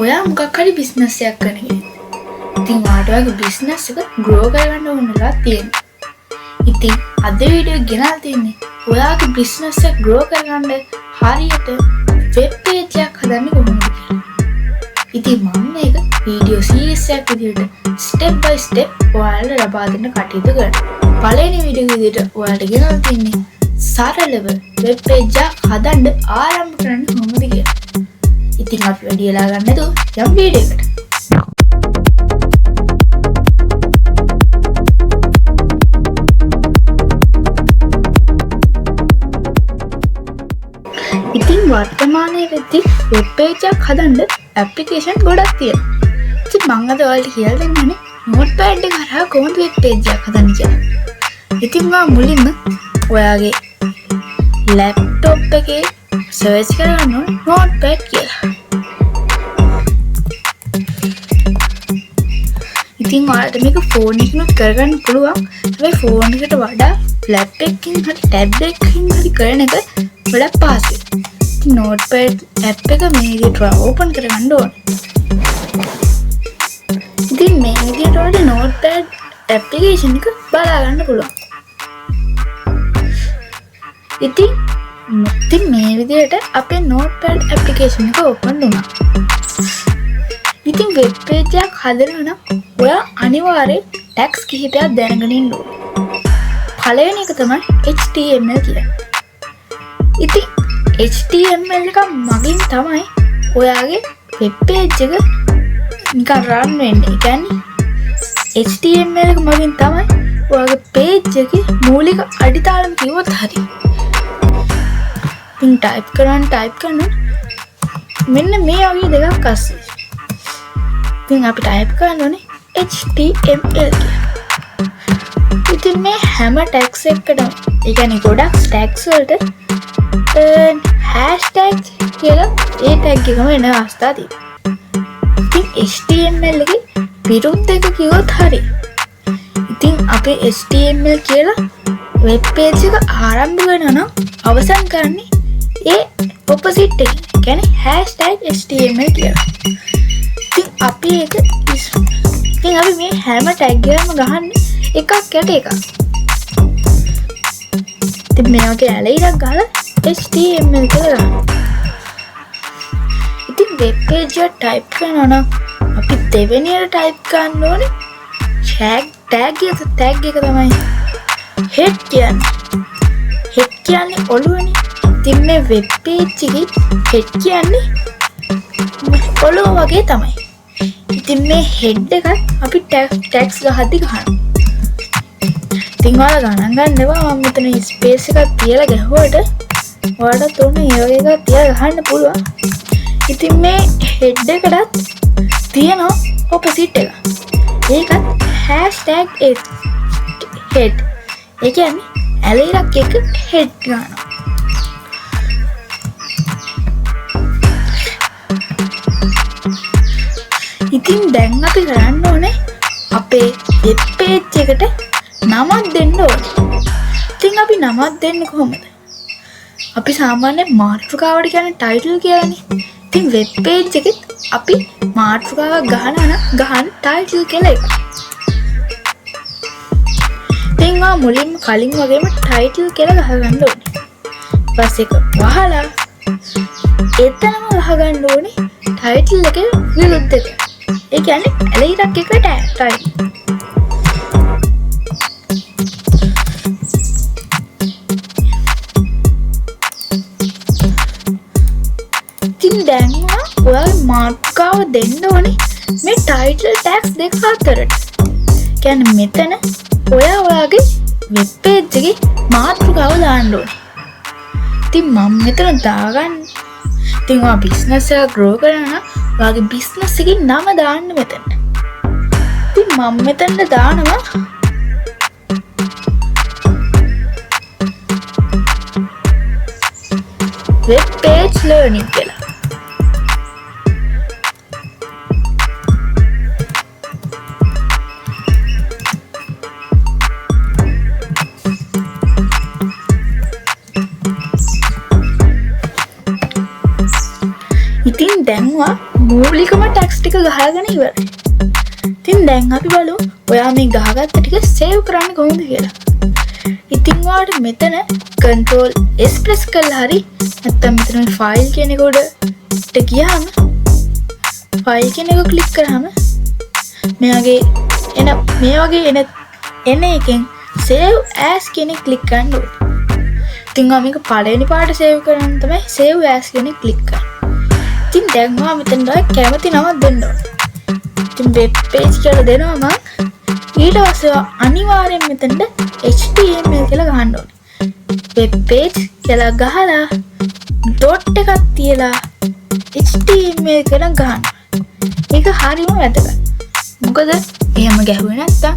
ඔයා මොකක් හරි බිස්නස් එකක් කරන කෙනෙක්. ඉතින් ඔයාට ඔයාගේ බිස්නස් එක ග්‍රෝ කරගන්න ඕන වෙලා තියෙනවා. ඉතින් අද වීඩියෝ එක ගෙනල්ලා තින්නේ ඔයාගේ බිස්නස් එක ග්‍රෝ කරගන්න හරියට වෙබ් පේජ් එකක් හදන්නේ කොහොමද කියලා. ඉතින් මම මේක වීඩියෝ සීරීස් එකක් විදිහට ස්ටෙප් බයි ස්ටෙප් ඔයාලට ලබා දෙන්න කටයුතු කරනවා. පළවෙනි වීඩියෝ එක විදිහට ඔයාලට ගෙනල්ලා තින්නේ සරලව වෙබ් පේජ් එකක් හදන්න ආරම්භ කරන්න කොහොමද කියලා. ඉතින් අපි වැඩි වෙලා ගන්න නැතුව යමු වීඩියෝ එකට. ඉතින් වර්තමානයේ වෙද්දී වෙබ් පේජ් එකක් හදන්න ඇප්ලිකේෂන් ගොඩක් තියෙනවා. ඉතින් මම අද ඔයාලට කියලා දෙන්නේ නෝට්පෑඩ් එක හරහා කොහොමද වෙබ් පේජ් එකක් හදන්නේ කියලා. ඉතින් මම මුලින්ම ඔයාගේ ලැප්ටොප් එකේ සර්ච් කරගන්න ඕනේ නෝට්පෑඩ් කියලා. ඉතින් ඔයාලට මේක ෆෝන් එකකින් කරගන්න පුළුවන්. හැබැයි ෆෝන් එකට වඩා ලැප් එකකින් හරි ටැබ් එකකින් හරි කරන එක ගොඩක් පහසුයි. ඉතින් නෝට්පෑඩ් ඇප් එක මේ විදිහට ඕපන් කරගන්න ඕනේ. ඉතින් මේ විදිහට ඔයාලට නෝට්පෑඩ් ඇප්ලිකේෂන් එක බලා ගන්න පුළුවන්. ඉතින් මේ විදිහට අපේ නෝට්පෑඩ් ඇප්ලිකේෂන් එක ඕපන් වුණා. ඉතින් වෙබ් පේජ් එකක් හදනවා නම් ඔයා අනිවාර්යෙන් ටැග්ස් කිහිපයක් දැනගෙන ඉන්න ඕනේ. පළවෙනි එක තමයි HTML කියන්නේ. ඉතින් HTML එක මගින් තමයි ඔයාගේ වෙබ් පේජ් එක නිකන් රන් වෙන්නේ. ඒ කියන්නේ HTML එක මගින් තමයි ඔයාගේ පේජ් එකේ මූලික අඩිතාලම කිව්වොත් හරි. ඉතින් ටයිප් කරන්න මෙන්න මේ වගේ දෙකක් අස්සේ. ඉතින් අපි ටයිප් කරන්න ඕනේ HTML කියලා. ඉතින් මේ හැම ටැග්ස් එකකටම ඒ කියන්නේ ගොඩක් ටැග්ස් වලට hashtag කියලා ඒ ටැග් එකම එන අවස්ථා තියෙනවා. ඉතින් HTML එකේ විරුද්ධ එක කිව්වොත් හරි. ඉතින් අපේ HTML කියලා වෙබ් පේජ් එක ආරම්භ වෙනවා නම් අවසන් කරන්නේ ඒ ඔපොසිට් එක. කියන්නේ #HTML කියලා. ඉතින් අපි මේ හැම ටැග් එකම ගහන්නේ එකක් යට එකක්. ඉතින් මේ වගේ ඇලෙයිරක් ගහලා HTML කියලා ගන්න. ඉතින් වෙබ් පේජ් එක ටයිප් කරනවා නම් අපි දෙවෙනියට ටයිප් කරන්න ඕනේ ටැග් එක තමයි head කියන්නේ. head කියන්නේ ඔළුවනේ. ඉතින් මේ වෙබ් පේජ් එකේ head කියන්නේ ඔළුව වගේ තමයි. ඉතින් මේ head එකත් අපි ටැග්ස් ගහද්දි ගන්නවා. ඉතින් ඔයාලා ගණන් ගන්න එපා. මම මෙතන ස්පේස් එකක් තියලා ගහුවට ඔයාලට උන්නේ ඒ වගේ එකක් තියලා ගහන්න පුළුවන්. ඉතින් මේ head එකටත් තියෙනවා opposite එක. ඒකත් #head. ඒ කියන්නේ ඇලෙරක් එක head ගන්නවා. ඉතින් දැන් අපි කරන්න ඕනේ අපේ වෙබ් පේජ් එකට නමක් දෙන්න ඕනේ. ඉතින් අපි නමක් දෙන්නේ කොහොමද? අපි සාමාන්‍යයෙන් මාතෘකාවට කියන්නේ ටයිටල් කියලානේ. ඉතින් වෙබ් පේජ් එකෙත් අපි මාතෘකාවක් ගහනවා නම් ගහන්න ටයිටල් කියලා එක. ඉතින් මුලින්ම කලින් වගේම ටයිටල් කියලා ගහගන්න ඕනේ. ඊපස්සේ ඒක වහලා එතනම ගහගන්න ඕනේ ටයිටල් එකේ විරුද්ධ එක. ඒ කියන්නේ ඇලෙයිරක් එක ටයිටල්. ඉතින් දැන් ඔයාලා මාතෘකාව දෙන්න ඕනේ මේ ටයිටල් ටැග්ස් දෙක අතරට. කියන්නේ මෙතන ඔයාගේ වෙබ් පේජ් එකේ මාතෘකාව දාන්න ඕනේ. ඉතින් මම මෙතන දාගන්න. ඉතින් ඔයා බිස්නස් එක ග්‍රෝ කරනවා නම් ඔයාගේ බිස්නස් එකේ නම දාන්න මෙතන. ඉතින් මම මෙතනට දානවා web page learning කියලා. ඉතින් දැන්වා මූලිකම ටැක්ස් ටික ගහගෙන ඉවරයි. ඉතින් දැන් අපි බලමු ඔයා මේ ගහගත්ත ටික සේව් කරන්න කොහොමද කියලා. ඉතින් ඔයාලට මෙතන control S press කරලා හරි නැත්නම් මෙතන මේ file කියන එක උඩට ගියාම file කියන එක ක්ලික් කරාම මේ වගේ එන එකෙන් save as කියන එක ක්ලික් කරන්න ඕනේ. ඉතින් මම මේක පළවෙනි පාට save කරන්න තමයි save as කියන එක ක්ලික් කරන්නේ. ඉතින් දැන් මම මෙතන කැමති නමක් දෙන්න ඕනේ. ඉතින් web page කියලා දෙනවා මම. ඊට පස්සේ අනිවාර්යෙන් මෙතනට HTML කියලා ගහන්න ඕනේ. web page කියලා ගහලා dot එකක් තියලා HTML කියලා ගහන්න. ඒක හරියම වැදගත්. මොකද එහෙම ගැහුවේ නැත්තම්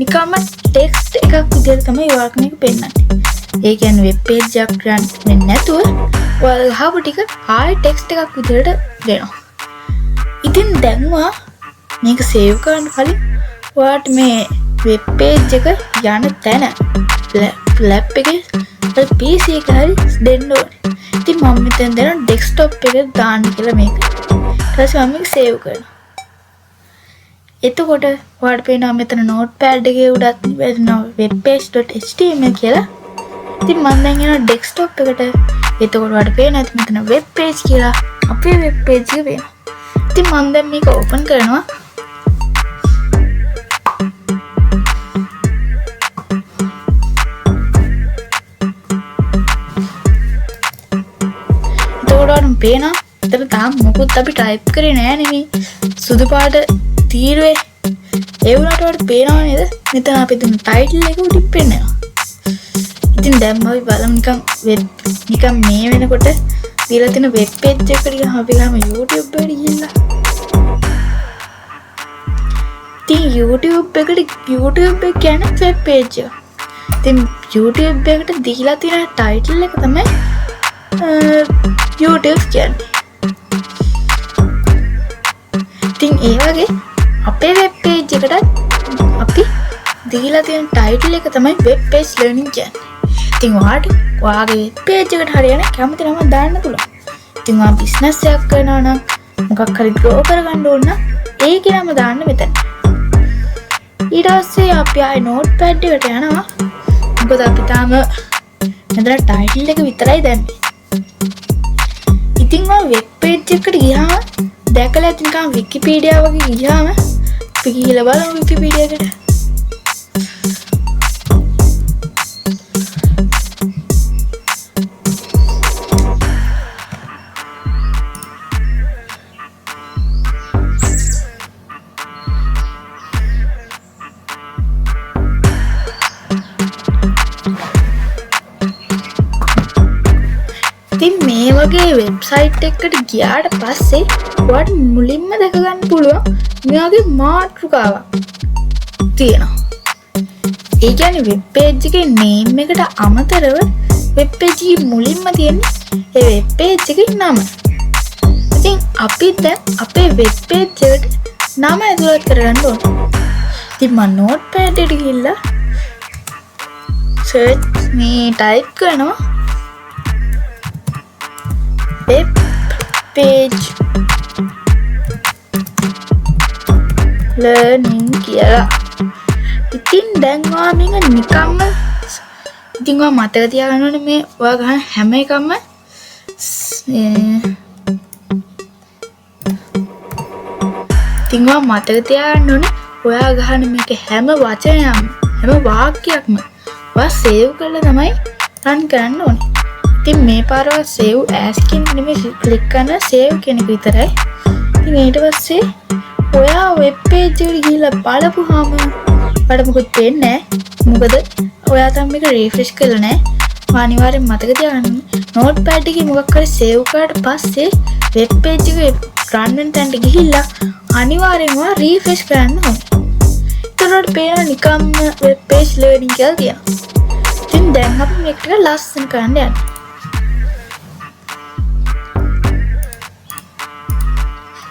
නිකම්ම ටෙක්ස්ට් එකක් විදිහට තමයි ඔයාලට මේක පෙන්නන්නේ. ඒ කියන්නේ වෙබ් පේජ් එකක් රන් වෙන්නේ නැතුව ඔයාලා ගහපු ටික ආයෙ ටෙක්ස්ට් එකක් විදිහට දෙනවා. ඉතින් දැන් මේක සේව් කරන්න කලින් ඔයාලට මේ වෙබ් පේජ් එක යන තැන ලැප් එකේ PC එක හරි දෙන්න ඕනේ. ඉතින් මම මෙතන දෙන ඩෙස්ක්ටොප් එකට දාන්න කියලා මේක. ඊට පස්සේ මම මේක සේව් කරනවා. එතකොට ඔයාලට පේනවා මෙතන notepad එකේ උඩත් තියෙනවා webpage.html කියලා. ඉතින් මම දැන් යනවා ඩෙස්ක්ටොප් එකට. එතකොට ඔයාලට පේනවා මෙතන web page කියලා අපේ web page එක වෙනවා. ඉතින් මම දැන් මේක open කරනවා. එතකොට පේනවා එතන තාම මොකුත් අපි ටයිප් කරේ නෑ නෙමෙයි. සුදු පාට තීරුවේ ඒ වුණාට ඔයාලට පේනව නේද? මෙතන අපි දුන්න ටයිටල් එක උඩින් පෙන්නනවා. ඉතින් දැන් අපි බලමු නිකන් මේ වෙනකොට දීලා තියෙන වෙබ් පේජ් එකට ගියාම අපි ගාම YouTube එකට ගිහිල්ලා. ඉතින් YouTube එක කියන්නේ වෙබ් පේජ් එක. ඉතින් YouTube එකට දීලා තියෙන ටයිටල් එක තමයි YouTube කියන්නේ. ඉතින් ඒ වගේ අපේ වෙබ් පේජ් එකට අපි දීලා තියෙන ටයිටල් එක තමයි වෙබ් පේජ් ලර්නින් කියන්නේ. ඉතින් ඔයාගේ වෙබ් පේජ් එකට හරියන කැමති නමක් දාන්න පුළුවන්. ඉතින් ඔයා බිස්නස් එකක් කරනවා නම් මොකක් හරි ග්‍රෝ කරගන්න ඕන නම් ඒකේ නම දාන්න මෙතන. ඊට පස්සේ අපි ආයේ notepad එකට යනවා. මොකද අපි තාම මෙතන ටයිටල් එක විතරයි දැම්මේ. ඉතින් මම වෙබ් පේජ් එකට ගියාම දැකලා ඇති නිකන් විකිපීඩියා වගේ ගියාම අපි ගිහලා බලමු විකිපීඩියා එකට. ඉතින් මේ වගේ වෙබ්සයිට් එකකට ගියාට පස්සේ ඔයාලට මුලින්ම දැක ගන්න පුළුවන් මේ වගේ මාතෘකාවක් තියෙනවා. ඒ කියන්නේ වෙබ් පේජ් එකේ නේම් එකට අමතරව වෙබ් පේජ් එකේ මුලින්ම තියෙන ඒ වෙබ් පේජ් එකේ නම. ඉතින් අපි දැන් අපේ වෙබ් පේජ් එකට නම ඇතුළත් කරගන්න ඕන. ඉතින් මම notepad එකට ගිහිල්ලා search මේ type කරනවා web page learning කියලා. ඉතින් දැන් ඔයා මේක නිකම්ම ඉතින් ඔයා මතක තියාගන්න ඕනේ මේ ඔයා ගහන හැම එකම ඉතින් ඔයා මතක තියාගන්න ඕනේ ඔයා ගහන මේක හැම වචනයක්ම හැම වාක්‍යයක්ම ඔයා සේව් කරලා තමයි රන් කරන්න ඕනේ. ඉතින් මේ පාරව save as කියන නෙමෙයි ක්ලික් කරන save කියන එක විතරයි. ඉතින් ඊට පස්සේ ඔයා වෙබ් පේජ් එකට ගිහිල්ලා බලපුවාම ඔයාලට මොකද පේන්නේ නැහැ. මොකද ඔයා තාම මේක රිෆ්‍රෙෂ් කරලා නැහැ. අනිවාර්යෙන් මතක තියාගන්න notepad එකේ මොකක් හරි save කරාට පස්සේ වෙබ් පේජ් එකේ run වෙන තැනට ගිහිල්ලා අනිවාර්යෙන්ම රිෆ්‍රෙෂ් කරන්න ඕනේ. එතකොට පේනවා නිකම්ම වෙබ් පේජ් ලර්නින් කියලා තියෙනවා. ඉතින් දැන් අපි මේක ටික ලස්සන කරන්න යනවා.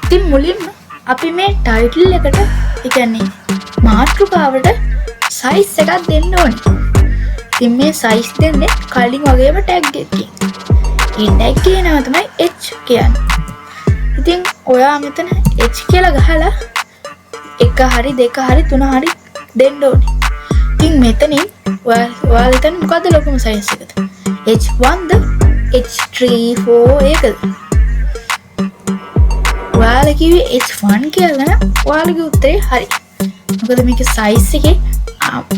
ඉතින් මුලින්ම අපි මේ ටයිටල් එකට ඒ කියන්නේ මාතෘකාවට සයිස් එකක් දෙන්න ඕනේ. ඉතින් මේ සයිස් දෙන්නේ කලින් වගේම ටැග් එකකින්. මේ ටැග් එකේ නම තමයි h කියන්නේ. ඉතින් ඔයා මෙතන H කියලා ගහලා 1 හරි 2 හරි 3 හරි දෙන්න ඕනේ. ඉතින් මෙතනින් ඔයාලා හිතන්නේ මොකද්ද ලොකුම සයිස් එකද? H1ද H3 4 ඒකද? ඔයාලා කිව්වේ H1 කියලා නම් ඔයාලගේ උත්තරේ හරි. මොකද මේකේ සයිස් එකේ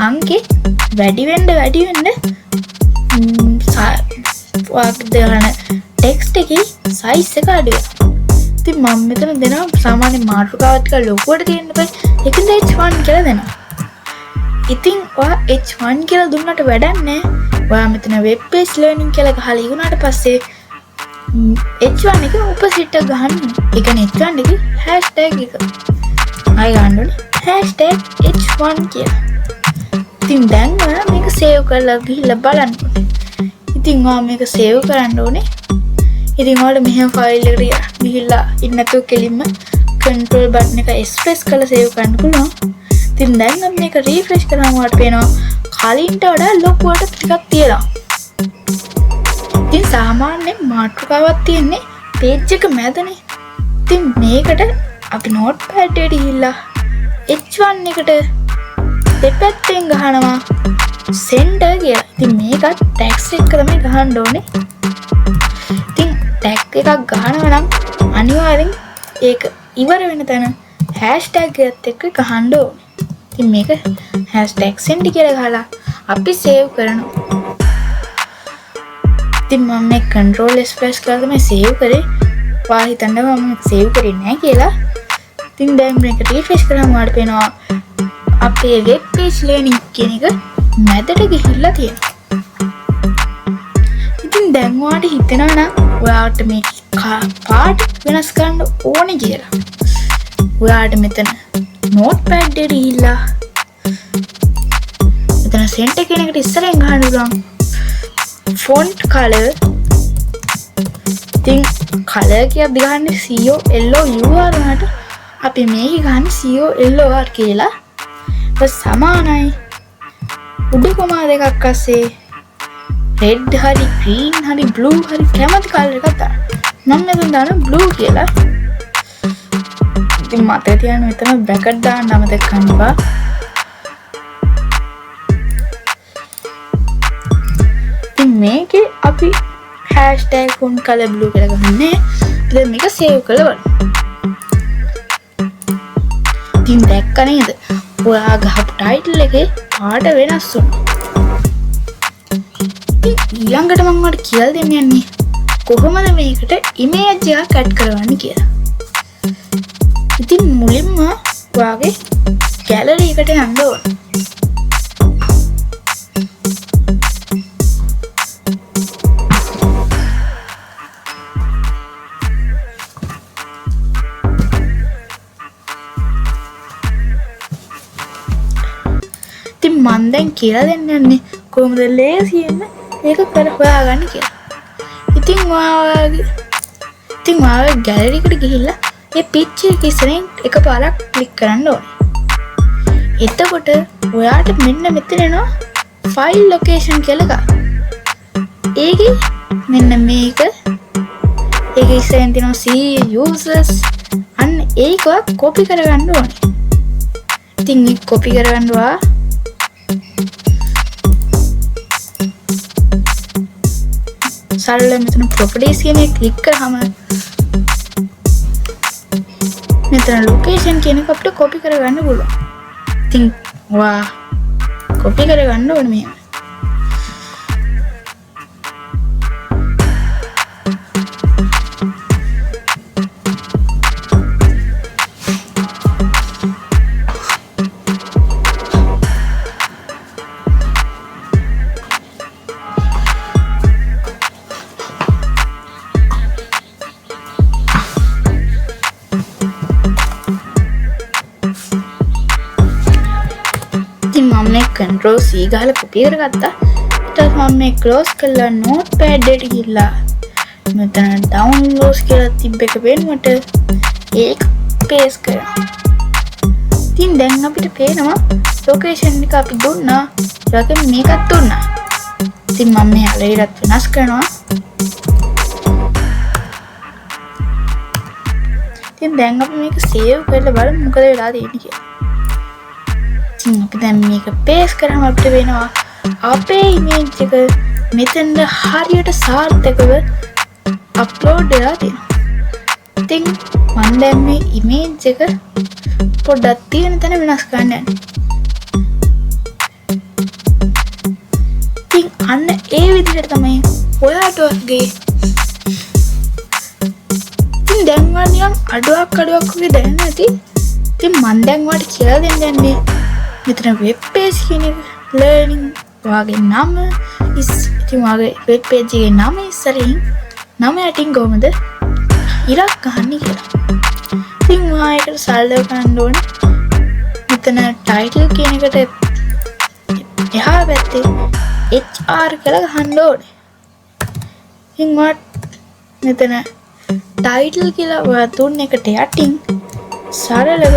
අංකේ වැඩි වෙන්න ටෙක්ස්ට් එකේ සයිස් එක අඩු වෙනවා. ඉතින් මම මෙතන දෙනවා සාමාන්‍ය මාතෘකාවක් ටික ලොකුවට තියෙන්න බෑ. ඒකෙන්ද H1 කියලා දෙනවා. ඉතින් ඔයා H1 කියලා දුන්නට වැඩක් නැහැ. ඔයා මෙතන web based learning කියලා ගහලා ඉවරනට පස්සේ H1 එක opposite එක ගහන්න. ඒ කියන්නේ H1 එකේ hashtag එක. ආයෙ ගන්න ඕනේ #H1 කියලා. ඉතින් දැන් ඔයා මේක save කරලා ගිහිල්ලා බලන්න ඕනේ. ඉතින් ඔයා මේක save කරන්න ඕනේ. ඉතින් ඔයාලා මෙහෙම ෆයිල් එකට ගිහිල්ලා ඉන්න නැතුව කෙලින්ම control button එක press කරලා save කරන්න පුළුවන්. ඉතින් දැන් අපි මේක refresh කරාම ඔයාලට පේනවා කලින්ට වඩා ලොකුවට ටිකක් තියෙනවා. ඉතින් සාමාන්‍යයෙන් මාතෘකාවක් තියෙන්නේ page එක මැදනේ. ඉතින් මේකට අපි notepad එකට ගිහිල්ලා H1 එකට දෙපැත්තෙන් ගහනවා center කියලා. ඉතින් මේකත් text එක තමයි ගහන්න ඕනේ. ඉතින් tag එකක් ගහනවා නම් අනිවාර්යෙන් ඒක ඉවර වෙන තැන hashtag එකත් එක්ක ගහන්න ඕනේ. ඉතින් මේක #send කියලා ගහලා අපි save කරනවා. ඉතින් මම මේ control S press කරලා තමයි save කරේ. ඔයා හිතන්නේ මම save කරේ නැහැ කියලා. ඉතින් දැන් මේක refresh කරාම ඔයාලට පේනවා අපේ web page learning කියන එක මැදට ගිහිල්ලා තියෙනවා. ඉතින් දැන් ඔයාලට හිතෙනවා නම් ඔයාලට මේ පාට වෙනස් කරන්න ඕනේ කියලා. ඔයාලට මෙතන notepad එකට ගිහිල්ලා මෙතන center කියන එකට ඉස්සරහින් ගහන්න පුළුවන් font color. ඉතින් color කියලා ගහන්නේ COLOUR වුණාට අපි මේක ගන්න COLOR කියලා. ඒක සමානයි උඩ කොමා දෙකක් අස්සේ red හරි green හරි blue හරි කැමති කලර් එකක් දාන්න. මම මෙතන දාන blue කියලා. ඉතින් මතක තියාගන්න මෙතන bracket දාන්න අමතක කරන්න එපා. ඉතින් මේකේ අපි #font color blue කියලා ගහන්නේ. ඉතින් මේක save කරලා බලන්න. ඉතින් දැක්ක නේද? ඔයා ගහපු ටයිටල් එකේ පාට වෙනස් වුණා. ඊළඟට මම ඔයාලට කියලා දෙන්න යන්නේ කොහොමද මේකට ඉමේජ් එකක් ඇඩ් කරවන්නේ කියලා. ඉතින් මුලින්ම ඔයාගේ ගැලරි එකට යන්න ඕන. මම දැන් කියලා දෙන්න යන්නේ කොහොමද ලේසියෙන්ම මේක කර හොයාගන්න කියලා. ඉතින් ඔයාගේ ගැලරි එකට ගිහිල්ලා මේ picture එක ඉස්සරහින් එකපාරක් ක්ලික් කරන්න ඕනේ. එතකොට ඔයාට මෙන්න මෙතන එනවා file location කියලා එකක්. ඒකේ මෙන්න මේක ඒකේ ඉස්සරහින් තියෙනවා C users අන්න ඒකවත් copy කරගන්න ඕනේ. ඉතින් මේ copy කරගන්නවා සරල මෙතන properties කියන එක ක්ලික් කරාම මෙතන location කියන එක අපිට copy කරගන්න පුළුවන්. ඉතින් වා copy කරගන්න ඕනේ මෙහෙම. control C ගහලා copy කරගත්තා. ඊට පස්සේ මම මේ close කරලා notepad එකට ගිහලා මෙතන downloads කියලා තිබ්බ එක වෙනුවට ඒක paste කරනවා. ඉතින් දැන් අපිට පේනවා location එක අපි දුන්නා. ඒ වගේම මේකත් දුන්නා. ඉතින් මම මේ අලෙවිලත් වෙනස් කරනවා. ඉතින් දැන් අපි මේක සේව් කරලා බලමු මොකද වෙලා තියෙන්නේ කියලා. ඉතින් අපි දැන් මේක පේස්ට් කරාම අපිට වෙනවා අපේ ඉමේජ් එක මෙතෙන්ද හරියට සාර්ථකව අප්ලෝඩ් වෙලා තියෙනවා. ඉතින් මම දැන් මේ ඉමේජ් එක පොඩ්ඩක් තියෙන තැන වෙනස් කරන්න යන්නේ. ඉතින් අන්න ඒ විදිහට තමයි ඔයාට වගේ ඉතින් දැන් වා නිකන් අඩුවක් වගේ දැනෙන්නේ නැති. ඉතින් මම දැන් වාට කියලා දෙන්න යන්නේ මෙතන වෙබ් පේජ් කියන එක ලර්නින් වාගේ නම ඉතින් වාගේ වෙබ් පේජ් එකේ නම ඉස්සරින් නම යටින් කොහමද ඉරක් ගහන්නේ කියලා. ඉතින් මම ඒකට සල්ලව ගන්න ඕනේ. මෙතන ටයිටල් කියන එකට එහා පැත්තේ HR කියලා ගහන්න ඕනේ. ඉතින් මෙතන ටයිටල් කියලා ඔයා තුන් එකට යටින් සරලව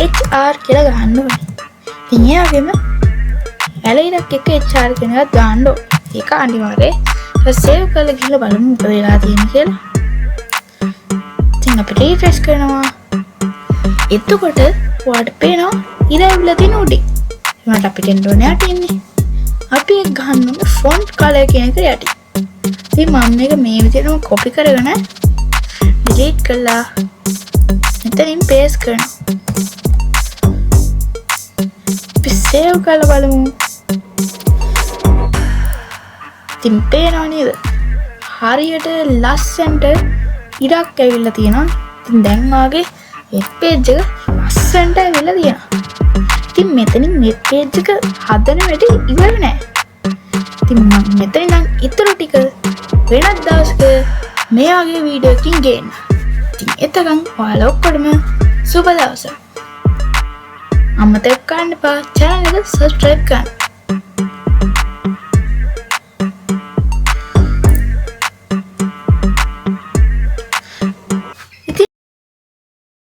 HR කියලා ගහන්න ඕනේ. ඉතින් ඒ වගේම ඇලයිරක් එක HR කියන එකත් ගන්න ඕනේ. ඒක අනිවාර්යයෙන් සේව් කරලා ගිහලා බලමු මොකද වෙලා තියෙන්නේ කියලා. ඉතින් අපි රිෆ්‍රෙෂ් කරනවා. එතකොට ඔයාලට පේනවා ඉර ඇවිල්ලා තියෙන උඩින්. ඒකට අපිට එන්න ඕනේ යටින්නේ. අපි ඒක ගන්න ඕනේ ෆොන්ට් කලර් කියන එක යටින්. ඉතින් මම මේක මේ විදිහටම කොපි කරගෙන ඩිලීට් කළා. මෙතනින් පේස්ට් කරනවා. අපි සේව් කරලා බලමු. ඉතින් පේනව නේද? හරියට ලස්සනට ඉරක් ඇවිල්ලා තියෙනවා. ඉතින් දැන් වාගේ වෙබ් පේජ් එක ලස්සනට ඇවිල්ලා තියෙනවා. ඉතින් මෙතනින් වෙබ් පේජ් එක හදන වැඩේ ඉවර නෑ. ඉතින් මම මෙතන නම් ඊටු ටික වෙනත් දවසක මේ වගේ වීඩියෝ එකකින් ගේන්න. ඉතින් එතකන් ඔයාලා ඔක්කොටම සුබ දවසක්. අමතක කරන්න එපා channel එක subscribe කරන්න.